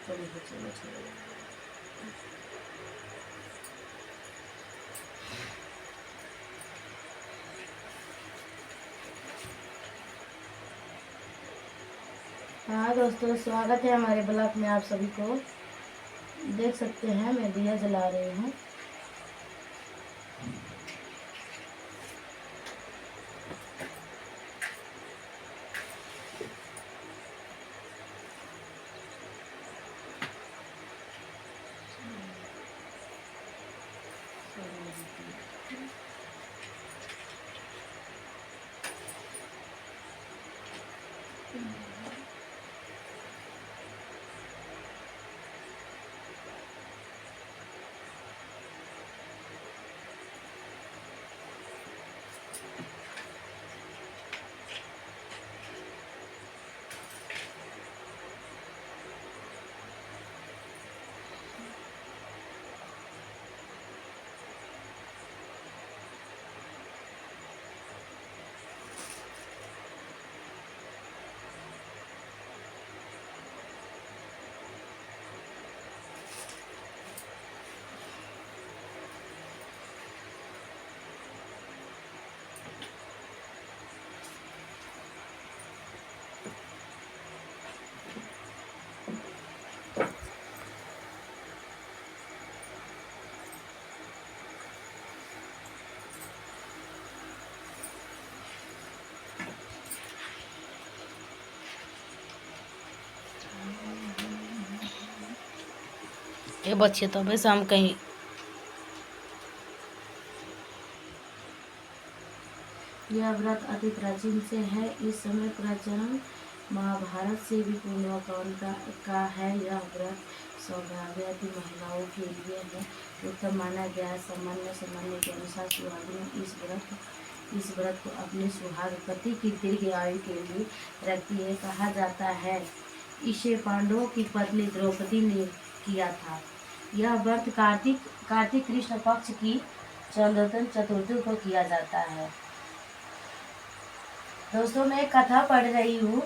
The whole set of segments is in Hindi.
चलो चलो चलो। हाँ दोस्तों, स्वागत है हमारे ब्लॉग में आप सभी को। देख सकते हैं मैं दिया जला रही हूँ। ये बच्चे तो बस हम कहीं यह व्रत अति प्राचीन से है। इस समय प्रचलन महाभारत से भी पूर्वाकाल का है। यह व्रत सौभाग्यवती महिलाओं के लिए है, उत्तम माना गया है। सामान्य के अनुसार सुहागिन इस व्रत को अपने सुहाग पति की दीर्घ आयु के लिए रखती है। कहा जाता है इसे पांडवों की पत्नी द्रौपदी ने किया था। यह व्रत कार्तिक कृष्ण पक्ष की चंद्रोदय चतुर्थी को किया जाता है। दोस्तों, मैं एक कथा पढ़ रही हूँ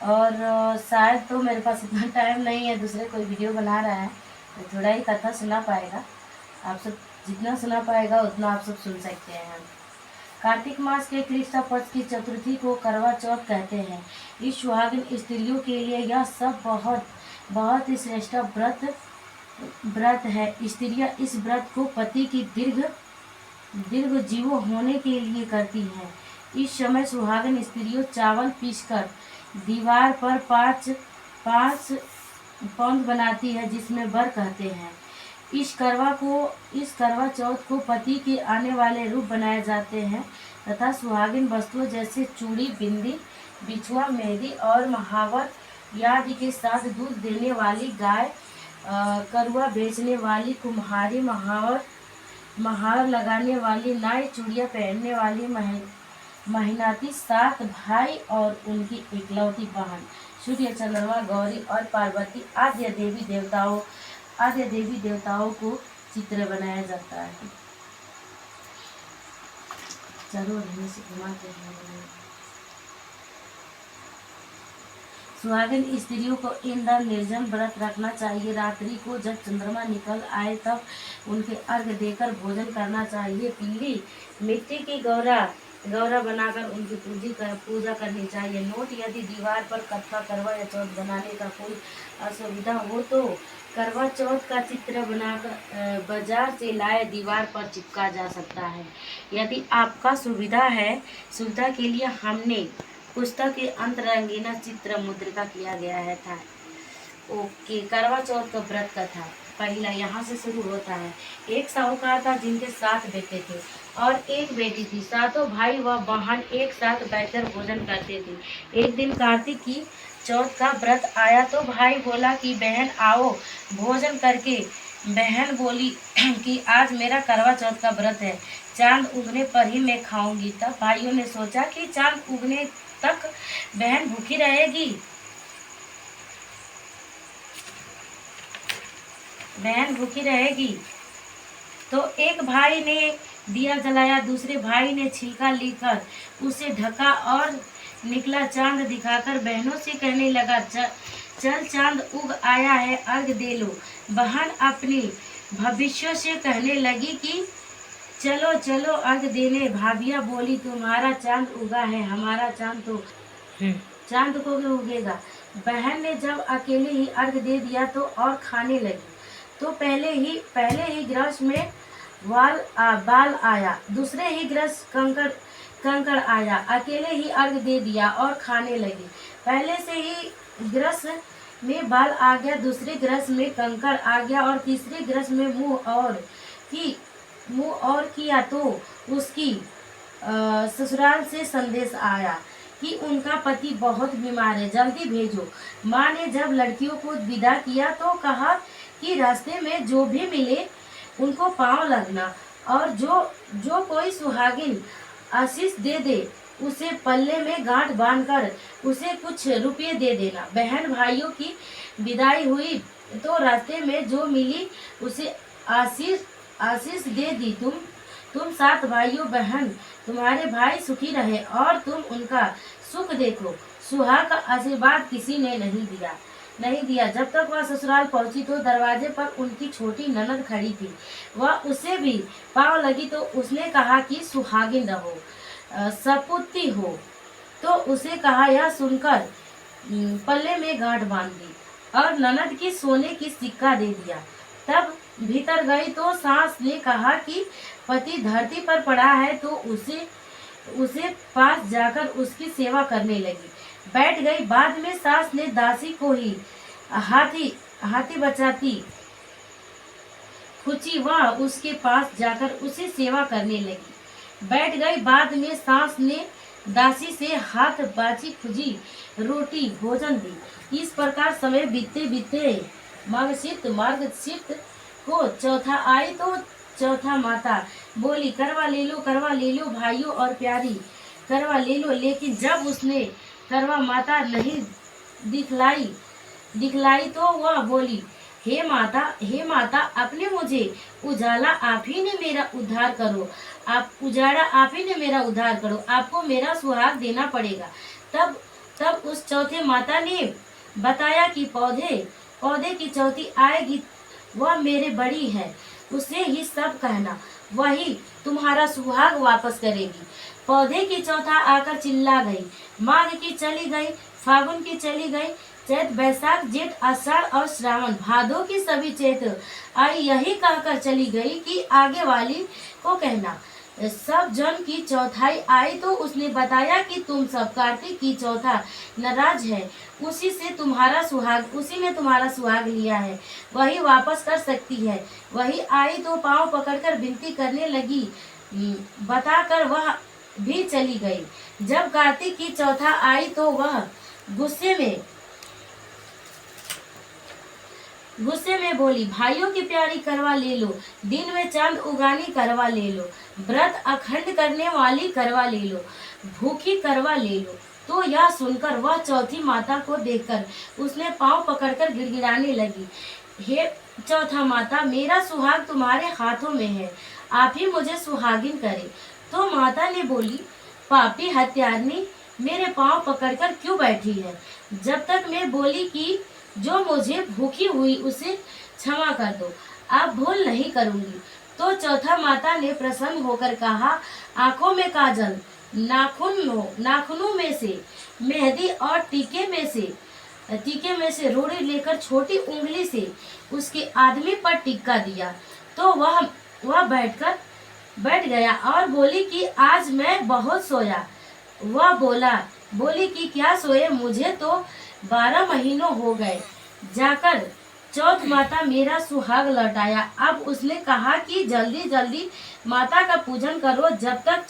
और शायद तो मेरे पास इतना टाइम नहीं है, दूसरे कोई वीडियो बना रहा है तो थोड़ा ही कथा सुना पाएगा। आप सब जितना सुना पाएगा उतना आप सब सुन सकते हैं। कार्तिक मास के कृष्ण पक्ष की चतुर्थी को करवा चौथ कहते हैं। इस सुहागिन स्त्रियों के लिए यह सब बहुत ही श्रेष्ठ व्रत है। स्त्रियां इस व्रत को पति की दीर्घ जीव होने के लिए करती हैं। इस समय सुहागिन स्त्रियों चावल पीसकर दीवार पर पांच पौंद बनाती है, जिसमें वर कहते हैं। इस करवा चौथ को पति के आने वाले रूप बनाए जाते हैं तथा सुहागिन वस्तुओं जैसे चूड़ी, बिंदी, बिछुआ, मेहंदी और महावर आदि के साथ दूध देने वाली गाय, करुआ बेचने वाली कुम्हारी, महावर लगाने वाली नाई, चूड़ियाँ पहनने वाली महिनाती, 7 भाई और उनकी इकलौती बहन, सूर्य, चंद्रमा, गौरी और पार्वती आदि देवी देवताओं को चित्र बनाया जाता है। चलो से घुमाते हैं। सुहागिन स्त्रियों को इंद्र निर्जन व्रत रखना चाहिए। रात्रि को जब चंद्रमा निकल आए तब उनके अर्घ देकर भोजन करना चाहिए। पीली मिट्टी की गौरा बनाकर उनकी पूजा करनी चाहिए। नोट, यदि दीवार पर कथा, करवा या चौथ बनाने का कोई असुविधा हो तो करवा चौथ का चित्र बनाकर बाजार से लाए दीवार पर चिपका जा सकता है। यदि आपका सुविधा के लिए हमने पुस्तक के अंत रंगीना चित्र मुद्रिका किया गया है था। ओके, करवा चौथ का व्रत कथा पहला यहाँ से शुरू होता है। एक साहूकार था जिनके 7 बेटे थे और एक बेटी थी। 7 भाई व बहन एक साथ बैठकर भोजन करते थे। एक दिन कार्तिक की चौथ का व्रत आया तो भाई बोला कि बहन आओ भोजन करके। बहन बोली कि आज मेरा करवा चौथ का व्रत है, चांद उगने पर ही मैं खाऊंगी। तब भाइयों ने सोचा कि चांद उगने तक बहन भूखी रहेगी। तो एक भाई ने दिया जलाया, दूसरे भाई ने छिलका लेकर उसे ढका और निकला चांद दिखाकर बहनों से कहने लगा, चल चांद उग आया है अर्घ दे लो। बहन अपनी भविष्य से कहने लगी कि चलो चलो अर्घ देने। भाभिया बोली तुम्हारा चांद उगा है, हमारा चांद तो चांद को भी उगेगा। बहन ने जब अकेले ही अर्घ दे दिया तो और खाने लगी। तो पहले ही गिरस में बाल आया, दूसरे ही गिरस कंकड़ आया। अकेले ही अर्घ दे दिया और खाने लगी। पहले से ही गिरस में बाल आ गया, दूसरे गिरस में कंकड़ आ गया और तीसरे गिरस में मुंह और किया तो उसकी ससुराल से संदेश आया कि उनका पति बहुत बीमार है, जल्दी भेजो। माँ ने जब लड़कियों को विदा किया तो कहा कि रास्ते में जो भी मिले उनको पांव लगना और जो कोई सुहागिन आशीष दे दे उसे पल्ले में गांठ बांधकर उसे कुछ रुपये दे देना। बहन भाइयों की विदाई हुई तो रास्ते में जो मिली उसे आशीष दे दी। तुम 7 भाइयों बहन, तुम्हारे भाई सुखी रहे और तुम उनका सुख देखो। सुहाग का आशीर्वाद किसी ने नहीं दिया। जब तक वह ससुराल पहुंची तो दरवाजे पर उनकी छोटी ननद खड़ी थी। वह उसे भी पाँव लगी तो उसने कहा कि सुहागिन रहो, सपूती हो। तो उसे कहा, यह सुनकर पल्ले में गांठ बांध दी और ननद की सोने की सिक्का दे दिया। तब भीतर गई तो सास ने कहा कि पति धरती पर पड़ा है तो उसे पास जाकर उसकी सेवा करने लगी। बैठ गई। बाद में सास ने दासी को ही हाथी बचाती खुची वह उसके पास जाकर उसे सेवा करने लगी। बैठ गई। बाद में सास ने दासी से हाथ बाची खुजी रोटी भोजन दी। इस प्रकार समय बीतते मार्गशीर्ष को चौथा आई तो चौथा माता बोली, करवा ले लो भाइयों और प्यारी, करवा ले लो। लेकिन जब उसने करवा माता नहीं दिखलाई तो वह बोली, हे माता अपने मुझे उजाला आप ही ने मेरा उद्धार करो, आपको मेरा सुहाग देना पड़ेगा। तब उस चौथे माता ने बताया कि पौधे की चौथी आएगी, वह मेरे बड़ी है, उसे ही सब कहना, वही तुम्हारा सुहाग वापस करेगी। पौधे की चौथा आकर चिल्ला गई, माघ की चली गई, फागुन की चली गई, चैत बैसाख जेठ आषाढ़ और श्रावण भादो की सभी चैत आई, यही कहकर चली गई कि आगे वाली को कहना। सब जन की चौथाई आई तो उसने बताया कि तुम सब कार्तिक की चौथा नाराज है, उसी ने तुम्हारा सुहाग लिया है, वही वापस कर सकती है। वही आई तो पांव पकड़कर विनती करने लगी, बताकर वह भी चली गई। जब कार्तिक की चौथा आई तो वह गुस्से में बोली, भाइयों की प्यारी करवा ले लो, दिन में चांद उगानी करवा ले लो, व्रत अखंड करने वाली करवा ले लो, भूखी करवा ले लो। तो यह सुनकर वह चौथी माता को देखकर उसने पांव पकड़कर गिड़गिड़ाने लगी, हे चौथा माता, मेरा सुहाग तुम्हारे हाथों में है, आप ही मुझे सुहागिन करे। तो माता ने बोली, पापी हत्यारनी, मेरे पांव पकड़कर क्यों बैठी है? जब तक मैं बोली कि जो मुझे भूखी हुई उसे क्षमा कर दो, अब भूल नहीं करूंगी। तो चौथा माता ने प्रसन्न होकर कहा, आंखों में काजल, नाखूनों में से मेहंदी और टीके में से रोड़ी लेकर छोटी उंगली से उसके आदमी पर टिक्का दिया। तो वह बैठ गया और बोली कि आज मैं बहुत सोया। वह बोली कि क्या सोए, मुझे तो 12 महीनों हो गए। जाकर चौथ माता मेरा सुहाग लौटाया। अब उसने कहा कि जल्दी माता का पूजन करो। जब तक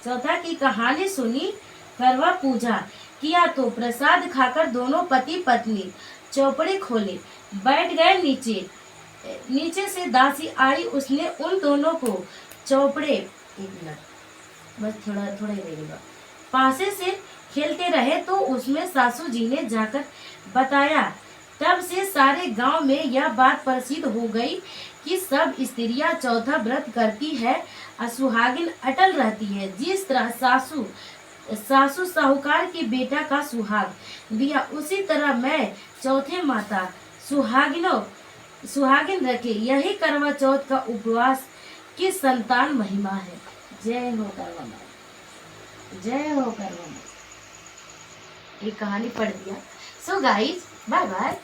चौथा की कहानी सुनी, करवा पूजा किया तो प्रसाद खाकर दोनों पति पत्नी चौपड़े खोले बैठ गए। नीचे से दासी आई, उसने उन दोनों को चौपड़े, एक मिनट बस थोड़ा ही रहेगा, पासे से खेलते रहे तो उसमें सासू जी ने जाकर बताया। तब से सारे गांव में यह बात प्रसिद्ध हो गई कि सब स्त्रियां चौथा व्रत करती है, सुहागिन अटल रहती है। जिस तरह सासू सासू साहूकार की बेटा का सुहाग दिया, उसी तरह मैं चौथे माता सुहागिन रखे। यही करवा चौथ का उपवास की संतान महिमा है। जय हो करवा माँ, जय हो करवा माँ। ये कहानी पढ़ दिया। So guys, bye bye.